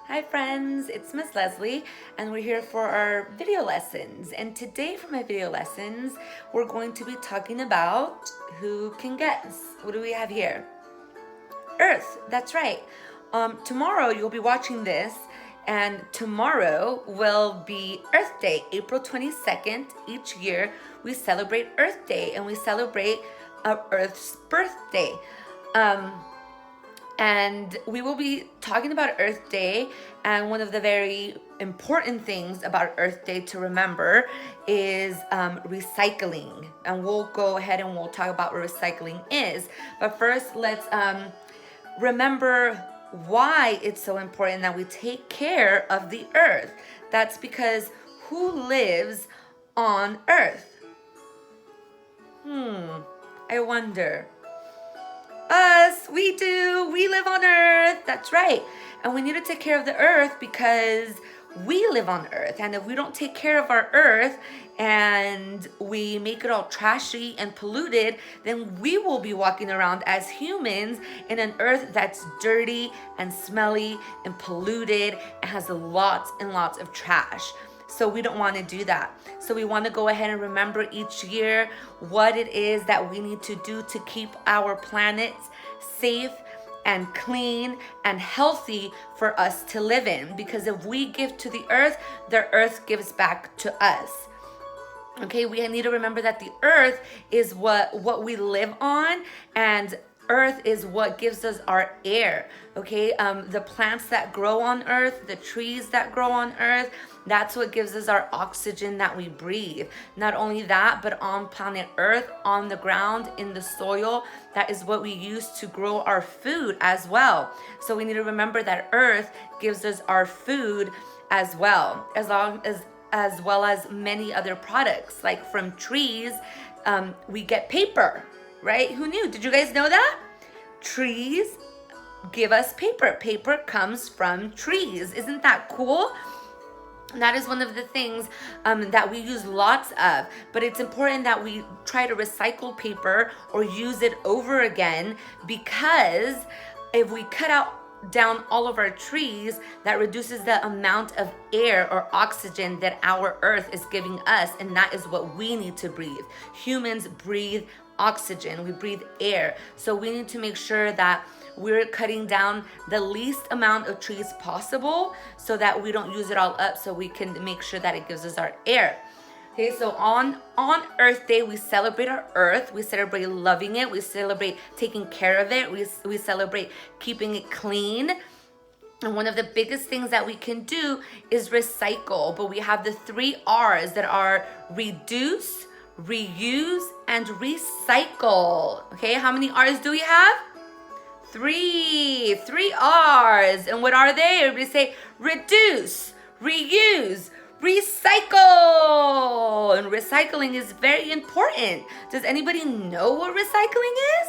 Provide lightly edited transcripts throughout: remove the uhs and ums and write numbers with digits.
Hi friends, it's Miss Leslie and we're here for our video lessons. And today for my video lessons, we're going to be talking about, who can guess? What do we have here? Earth, that's right. Tomorrow you'll be watching this and tomorrow will be Earth Day, April 22nd. Each year we celebrate Earth Day and we celebrate Earth's birthday. And we will be talking about Earth Day, and one of the very important things about Earth Day to remember is recycling. And we'll go ahead and we'll talk about what recycling is. But first, let's remember why it's so important that we take care of the Earth. That's because who lives on Earth? I wonder. Us, we do. We live on Earth. That's right. And we need to take care of the Earth because we live on Earth. And if we don't take care of our Earth and we make it all trashy and polluted, then we will be walking around as humans in an Earth that's dirty and smelly and polluted and has lots and lots of trash. So we don't want to do that. So we want to go ahead and remember each year what it is that we need to do to keep our planet safe and clean and healthy for us to live in. Because if we give to the earth gives back to us. Okay, we need to remember that the earth is what we live on, and earth is what gives us our air. Okay, the plants that grow on earth, the trees that grow on earth, that's what gives us our oxygen that we breathe. Not only that, but on planet earth, on the ground, in the soil, that is what we use to grow our food as well. So we need to remember that earth gives us our food as well, as well as many other products. Like from trees, we get paper, right? Who knew? Did you guys know that? Trees give us paper. Paper comes from trees. Isn't that cool? That is one of the things that we use lots of, but it's important that we try to recycle paper or use it over again, because if we down all of our trees, that reduces the amount of air or oxygen that our earth is giving us, and that is what we need to breathe. Humans breathe oxygen, we breathe air. So we need to make sure that we're cutting down the least amount of trees possible so that we don't use it all up, so we can make sure that it gives us our air. Okay, so on Earth Day, we celebrate our earth, we celebrate loving it, we celebrate taking care of it, we celebrate keeping it clean. And one of the biggest things that we can do is recycle, but we have the 3 R's that are reduce, reuse, and recycle. Okay, how many R's do we have? 3 R's. And what are they? Everybody say reduce, reuse, recycle. And recycling is very important. Does anybody know what recycling is?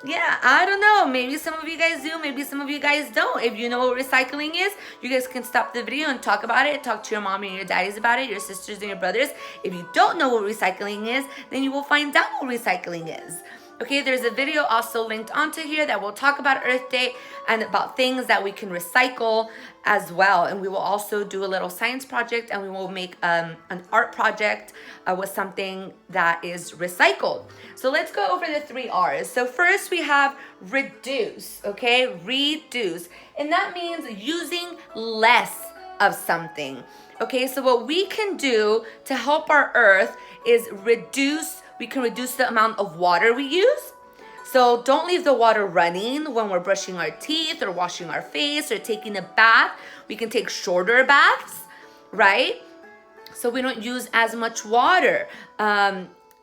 Yeah, I don't know. Maybe some of you guys do. Maybe some of you guys don't. If you know what recycling is, you guys can stop the video and talk about it. Talk to your mom and your daddies about it, your sisters and your brothers. If you don't know what recycling is, then you will find out what recycling is. Okay, there's a video also linked onto here that will talk about Earth Day and about things that we can recycle as well. And we will also do a little science project, and we will make an art project with something that is recycled. So let's go over the 3 R's. So first we have reduce, okay? Reduce. And that means using less of something. Okay, so what we can do to help our earth is we can reduce the amount of water we use. So don't leave the water running when we're brushing our teeth or washing our face or taking a bath. We can take shorter baths, right? So we don't use as much water.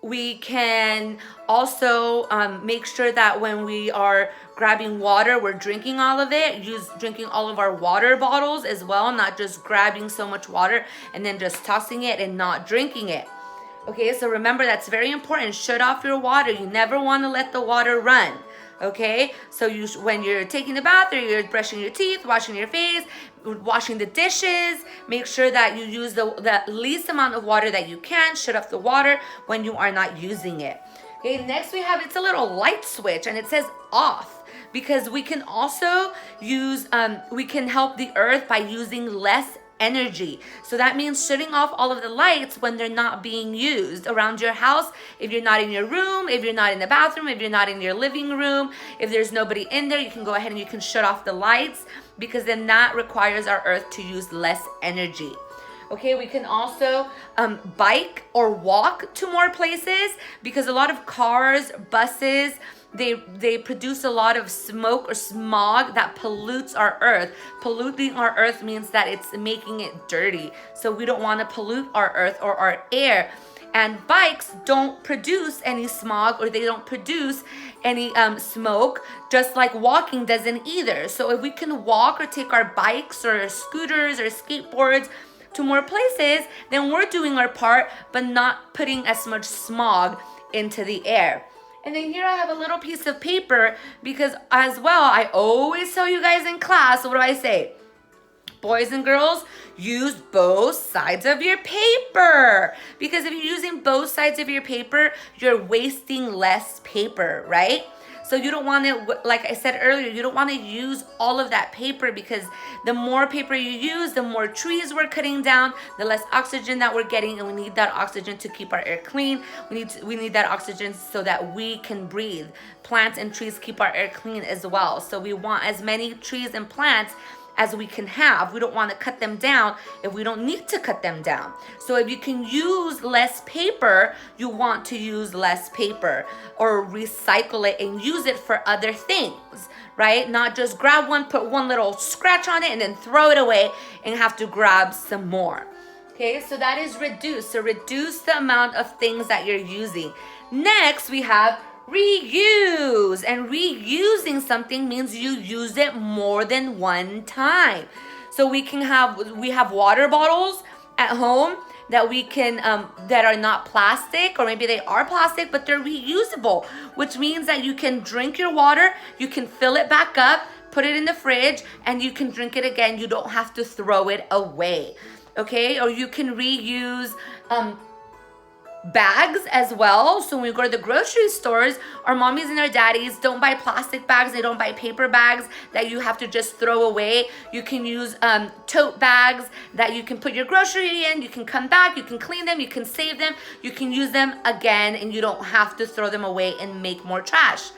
We can also make sure that when we are grabbing water, we're drinking all of it. Drinking all of our water bottles as well, not just grabbing so much water and then just tossing it and not drinking it. Okay, so remember, that's very important. Shut off your water. You never want to let the water run. Okay, so when you're taking a bath or you're brushing your teeth, washing your face, washing the dishes, make sure that you use the least amount of water that you can. Shut off the water when you are not using it. Okay, next we have, it's a little light switch and it says off. because we can also use, we can help the earth by using less energy. So that means shutting off all of the lights when they're not being used around your house. If you're not in your room, if you're not in the bathroom, if you're not in your living room, if there's nobody in there, you can go ahead and you can shut off the lights, because then that requires our earth to use less energy. Okay, we can also bike or walk to more places, because a lot of cars, buses, they produce a lot of smoke or smog that pollutes our earth. Polluting our earth means that it's making it dirty. So we don't want to pollute our earth or our air. And bikes don't produce any smog, or they don't produce any smoke, just like walking doesn't either. So if we can walk or take our bikes or scooters or skateboards to more places, then we're doing our part, but not putting as much smog into the air. And then here I have a little piece of paper, because as well, I always tell you guys in class, what do I say? Boys and girls, use both sides of your paper. Because if you're using both sides of your paper, you're wasting less paper, right? So you don't want to, like I said earlier, you don't want to use all of that paper, because the more paper you use, the more trees we're cutting down, the less oxygen that we're getting, and we need that oxygen to keep our air clean. We need that oxygen so that we can breathe. Plants and trees keep our air clean as well. So we want as many trees and plants as we can have. We don't want to cut them down if we don't need to cut them down. So if you can use less paper, you want to use less paper, or recycle it and use it for other things, right? Not just grab one, put one little scratch on it, and then throw it away and have to grab some more. Okay, so that is reduce. So reduce the amount of things that you're using. Next, we have reuse. And reusing something means you use it more than one time. So we have water bottles at home that we can that are not plastic, or maybe they are plastic, but they're reusable, which means that you can drink your water, you can fill it back up, put it in the fridge, and you can drink it again. You don't have to throw it away. Okay, or you can reuse bags as well. So when we go to the grocery stores, our mommies and our daddies don't buy plastic bags. They don't buy paper bags that you have to just throw away. You can use tote bags that you can put your grocery in. You can come back, you can clean them, you can save them, you can use them again, and you don't have to throw them away and make more trash.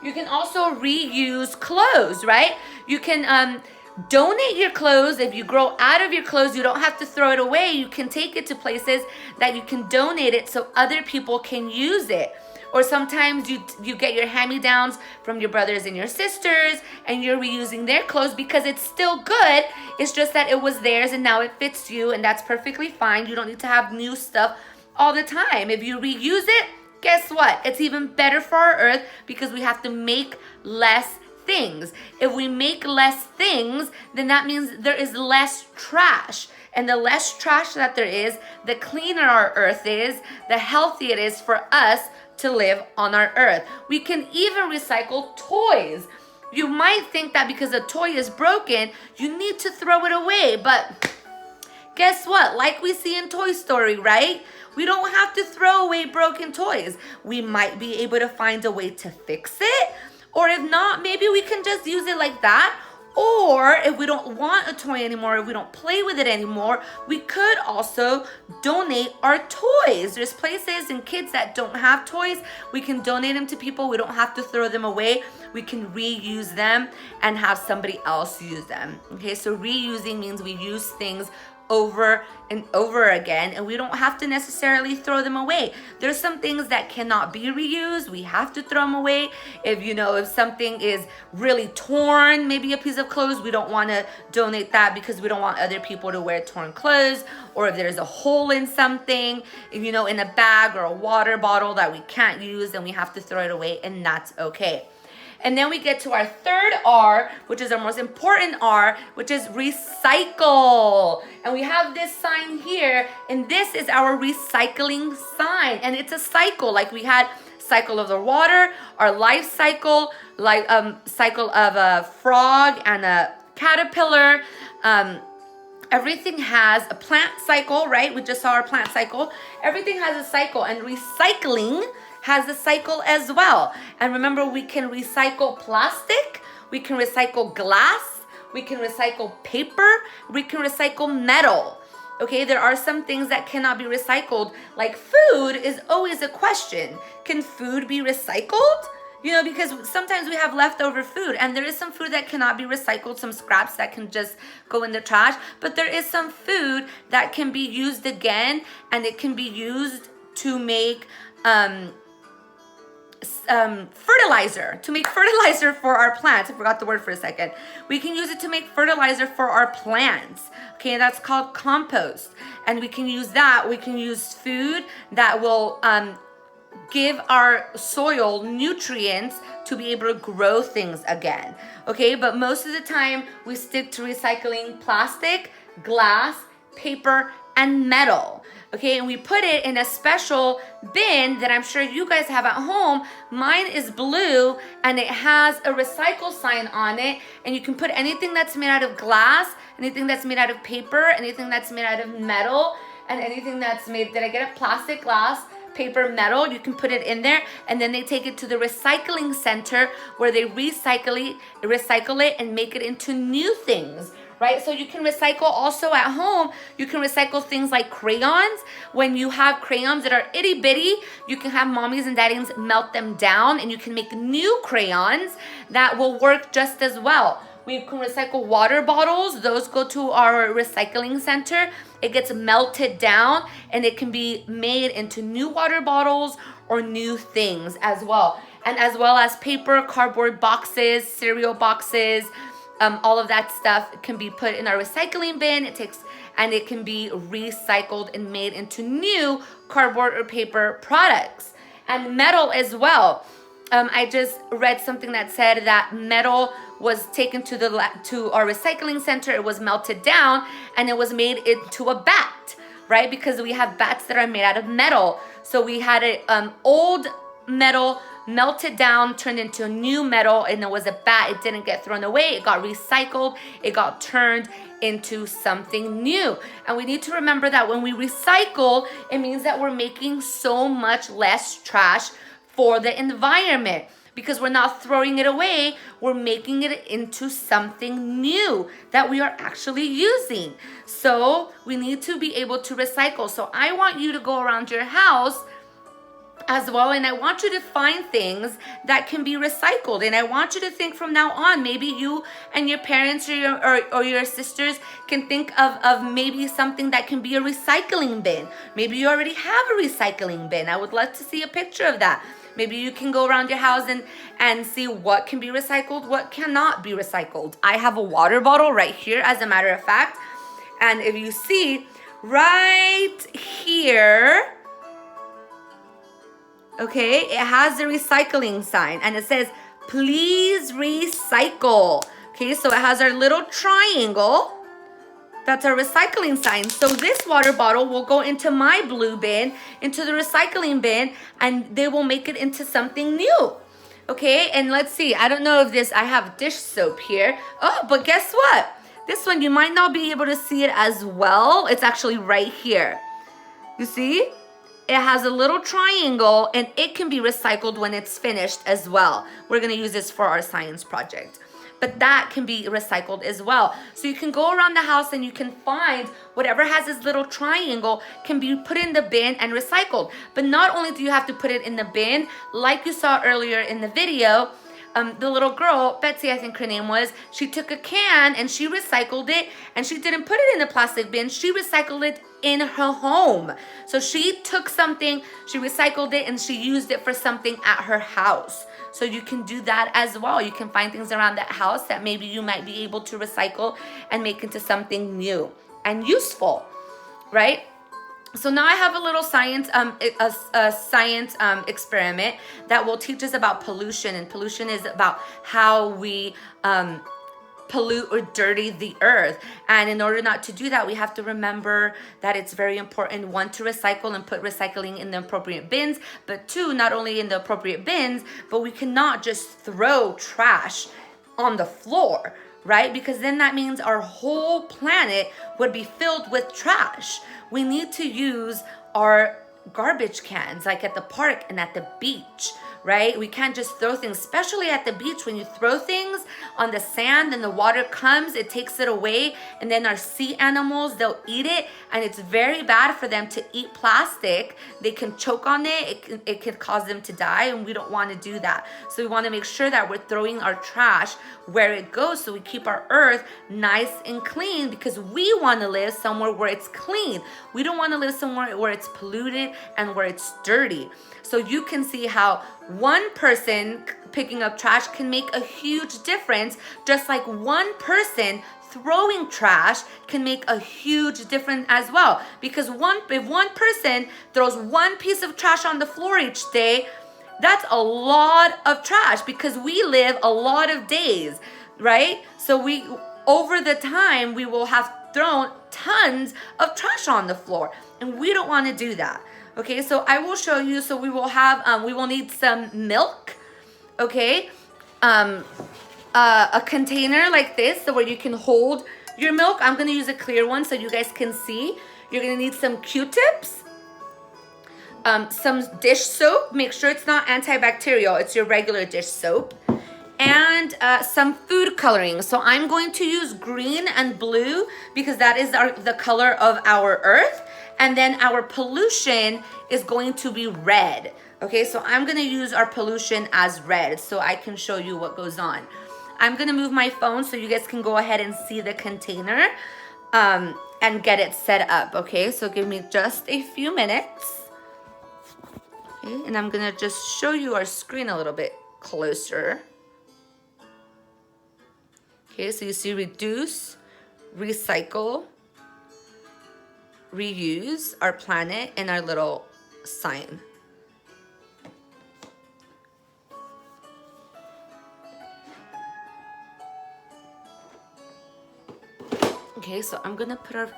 You can also reuse clothes, right? You can donate your clothes. If you grow out of your clothes, you don't have to throw it away. You can take it to places that you can donate it so other people can use it. Or sometimes you get your hand-me-downs from your brothers and your sisters, and you're reusing their clothes because it's still good. It's just that it was theirs and now it fits you, and that's perfectly fine. You don't need to have new stuff all the time. If you reuse it, guess what? It's even better for our earth, because we have to make less things. If we make less things, then that means there is less trash. And the less trash that there is, the cleaner our earth is, the healthier it is for us to live on our earth. We can even recycle toys. You might think that because a toy is broken, you need to throw it away. But guess what? Like we see in Toy Story, right? We don't have to throw away broken toys. We might be able to find a way to fix it. Or if not, maybe we can just use it like that. Or if we don't want a toy anymore, if we don't play with it anymore, we could also donate our toys. There's places and kids that don't have toys. We can donate them to people. We don't have to throw them away. We can reuse them and have somebody else use them. Okay, so reusing means we use things over and over again, and we don't have to necessarily throw them away. There's some things that cannot be reused. We have to throw them away. If something is really torn, maybe a piece of clothes, we don't want to donate that because we don't want other people to wear torn clothes. Or if there's a hole in something, in a bag or a water bottle that we can't use, and we have to throw it away, and that's okay. And then we get to our third R, which is our most important R, which is recycle. And we have this sign here, and this is our recycling sign. And it's a cycle, like we had cycle of the water, our life cycle, cycle of a frog and a caterpillar. Everything has a plant cycle, right? We just saw our plant cycle. Everything has a cycle, and recycling has a cycle as well. And remember, we can recycle plastic, we can recycle glass, we can recycle paper, we can recycle metal. Okay, there are some things that cannot be recycled, like food is always a question. Can food be recycled? You know, because sometimes we have leftover food, and there is some food that cannot be recycled, some scraps that can just go in the trash, but there is some food that can be used again, and it can be used to make fertilizer for our plants. I forgot the word for a second. We can use it to make fertilizer for our plants. Okay, that's called compost. And we can use that. We can use food that will give our soil nutrients to be able to grow things again. Okay, but most of the time we stick to recycling plastic, glass, paper, and metal. Okay, and we put it in a special bin that I'm sure you guys have at home. Mine is blue and it has a recycle sign on it, and you can put anything that's made out of glass, anything that's made out of paper, anything that's made out of metal, and anything that's made, did I get it? Plastic, glass, paper, metal. You can put it in there, and then they take it to the recycling center where they recycle it and make it into new things. Right? So you can recycle also at home. You can recycle things like crayons. When you have crayons that are itty bitty, you can have mommies and daddies melt them down, and you can make new crayons that will work just as well. We can recycle water bottles. Those go to our recycling center. It gets melted down and it can be made into new water bottles or new things as well. And as well as paper, cardboard boxes, cereal boxes, all of that stuff can be put in our recycling bin. It can be recycled and made into new cardboard or paper products. And metal as well. I just read something that said that metal was taken to our recycling center. It was melted down and it was made into a bat, right? Because we have bats that are made out of metal. So we had an old metal melted down, turned into a new metal, and it was a bat. It didn't get thrown away. It got recycled. It got turned into something new. And we need to remember that when we recycle, it means that we're making so much less trash for the environment, because we're not throwing it away. We're making it into something new that we are actually using. So we need to be able to recycle. So I want you to go around your house as well, and I want you to find things that can be recycled. And I want you to think from now on, maybe you and your parents or your sisters can think of maybe something that can be a recycling bin. Maybe you already have a recycling bin. I would love to see a picture of that. Maybe you can go around your house and see what can be recycled, what cannot be recycled. I have a water bottle right here, as a matter of fact. And if you see right here, okay, it has the recycling sign and it says, please recycle. Okay, so it has our little triangle. That's our recycling sign. So this water bottle will go into my blue bin, into the recycling bin, and they will make it into something new. Okay, and let's see. I don't know if I have dish soap here. Oh, but guess what? This one, you might not be able to see it as well. It's actually right here. You see? It has a little triangle, and it can be recycled when it's finished as well. We're gonna use this for our science project. But that can be recycled as well. So you can go around the house and you can find whatever has this little triangle can be put in the bin and recycled. But not only do you have to put it in the bin, like you saw earlier in the video, the little girl, Betsy, I think her name was, she took a can and she recycled it, and she didn't put it in the plastic bin. She recycled it in her home. So she took something, she recycled it, and she used it for something at her house. So you can do that as well. You can find things around that house that maybe you might be able to recycle and make into something new and useful, right? So now I have a little science experiment that will teach us about pollution. And pollution is about how we pollute or dirty the earth. And in order not to do that, we have to remember that it's very important, one, to recycle and put recycling in the appropriate bins, but two, not only in the appropriate bins, but we cannot just throw trash on the floor, right? Because then that means our whole planet would be filled with trash. We need to use our garbage cans, like at the park and at the beach, right? We can't just throw things, especially at the beach. When you throw things on the sand and the water comes, it takes it away, and then our sea animals, they'll eat it, and it's very bad for them to eat plastic. They can choke on it. It can cause them to die, and we don't want to do that. So we want to make sure that we're throwing our trash where it goes, so we keep our earth nice and clean, because we want to live somewhere where it's clean. We don't want to live somewhere where it's polluted and where it's dirty. So you can see how one person picking up trash can make a huge difference, just like one person throwing trash can make a huge difference as well. Because if one person throws one piece of trash on the floor each day, that's a lot of trash, because we live a lot of days, right? So over the time, we will have thrown tons of trash on the floor, and we don't want to do that. Okay, so I will show you. So we will need some milk, okay? A container like this, so where you can hold your milk. I'm gonna use a clear one so you guys can see. You're gonna need some Q-tips, some dish soap. Make sure it's not antibacterial, it's your regular dish soap. And some food coloring. So I'm going to use green and blue, because that is the color of our earth. And then our pollution is going to be red. Okay, so I'm gonna use our pollution as red so I can show you what goes on. I'm gonna move my phone so you guys can go ahead and see the container and get it set up. Okay, so give me just a few minutes. Okay, and I'm gonna just show you our screen a little bit closer. Okay, so you see reduce, recycle, reuse, our planet, and our little sign. Okay, so I'm gonna put our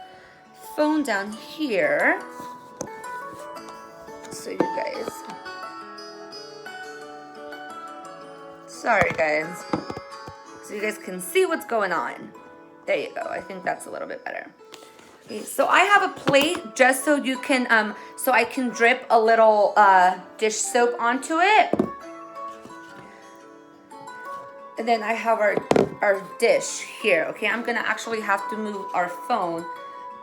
phone down here so you guys, sorry guys, so you guys can see what's going on. There you go, I think that's a little bit better. Okay, so I have a plate just so you can, so I can drip a little dish soap onto it. And then I have our dish here, okay? I'm gonna actually have to move our phone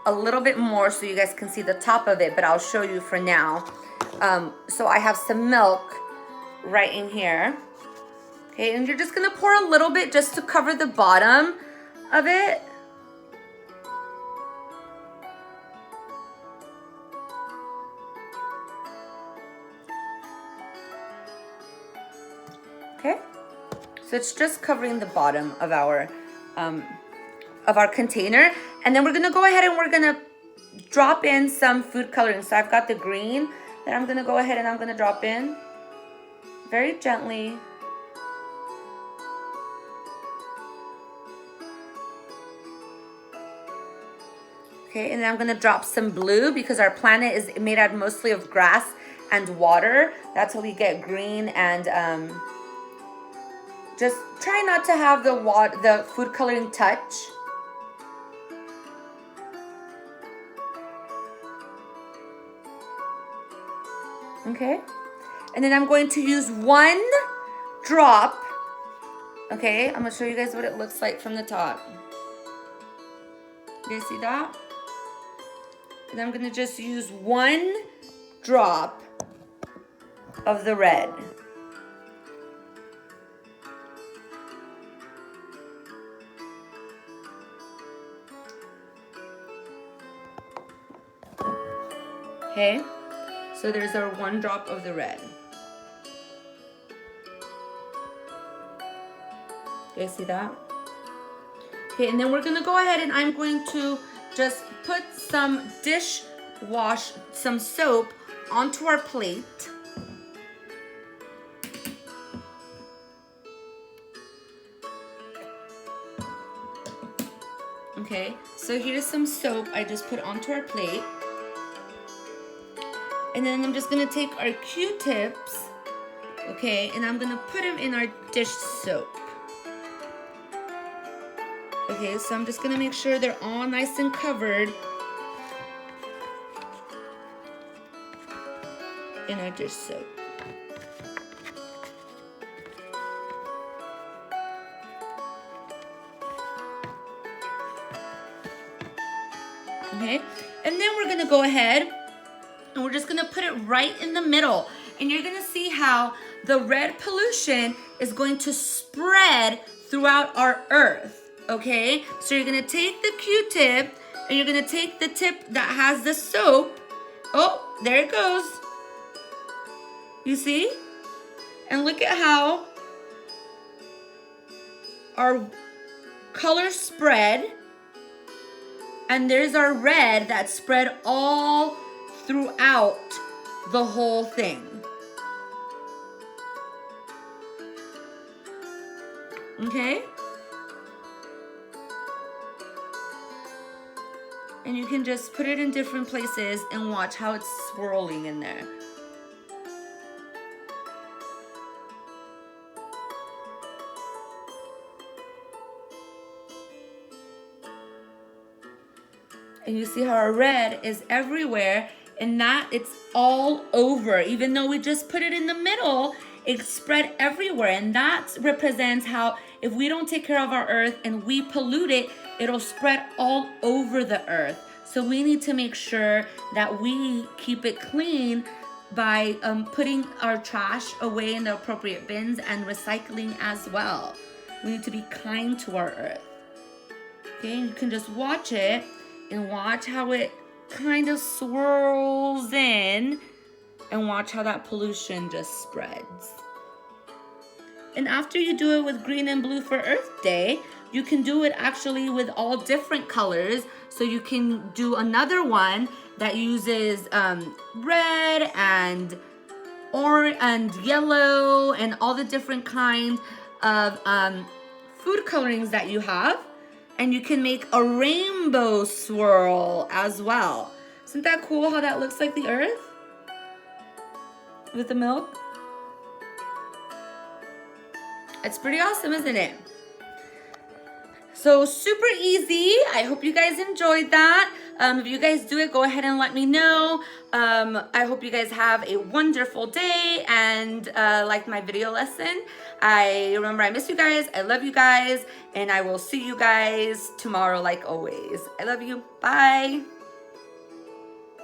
a little bit more so you guys can see the top of it, but I'll show you for now. So I have some milk right in here. Okay, and you're just gonna pour a little bit just to cover the bottom of it. Okay, so it's just covering the bottom of our container, and then we're gonna go ahead and we're gonna drop in some food coloring. So I've got the green that I'm gonna go ahead and I'm gonna drop in very gently. Okay, and then I'm gonna drop some blue, because our planet is made out mostly of grass and water. That's how we get green. And just try not to have the food coloring touch. Okay, and then I'm going to use 1 drop. Okay, I'm gonna show you guys what it looks like from the top. You guys see that? And I'm gonna just use 1 drop of the red. Okay, so there's our 1 drop of the red. You guys see that? Okay, and then we're gonna go ahead and I'm going to just put some some soap onto our plate. Okay, so here's some soap I just put onto our plate. And then I'm just gonna take our Q-tips, okay, and I'm gonna put them in our dish soap. Okay, so I'm just gonna make sure they're all nice and covered. in our dish soap. Okay, and then we're gonna go ahead and we're just gonna put it right in the middle. And you're gonna see how the red pollution is going to spread throughout our earth, okay? So you're gonna take the Q-tip and you're gonna take the tip that has the soap. Oh, there it goes. You see? And look at how our colors spread. And there's our red that spread all throughout the whole thing. Okay? And you can just put it in different places and watch how it's swirling in there. And you see how our red is everywhere, and that it's all over. Even though we just put it in the middle, it spread everywhere. And that represents how if we don't take care of our earth and we pollute it, it'll spread all over the earth. So we need to make sure that we keep it clean by putting our trash away in the appropriate bins and recycling as well. We need to be kind to our earth. Okay, you can just watch it and watch how it kind of swirls in, and watch how that pollution just spreads. And after you do it with green and blue for Earth Day, you can do it actually with all different colors. So you can do another one that uses red and orange and yellow and all the different kinds of food colorings that you have. And you can make a rainbow swirl as well. Isn't that cool how that looks like the earth? With the milk? It's pretty awesome, isn't it? So super easy. I hope you guys enjoyed that. If you guys do it, go ahead and let me know. I hope you guys have a wonderful day and like my video lesson. I miss you guys. I love you guys. And I will see you guys tomorrow like always. I love you. Bye.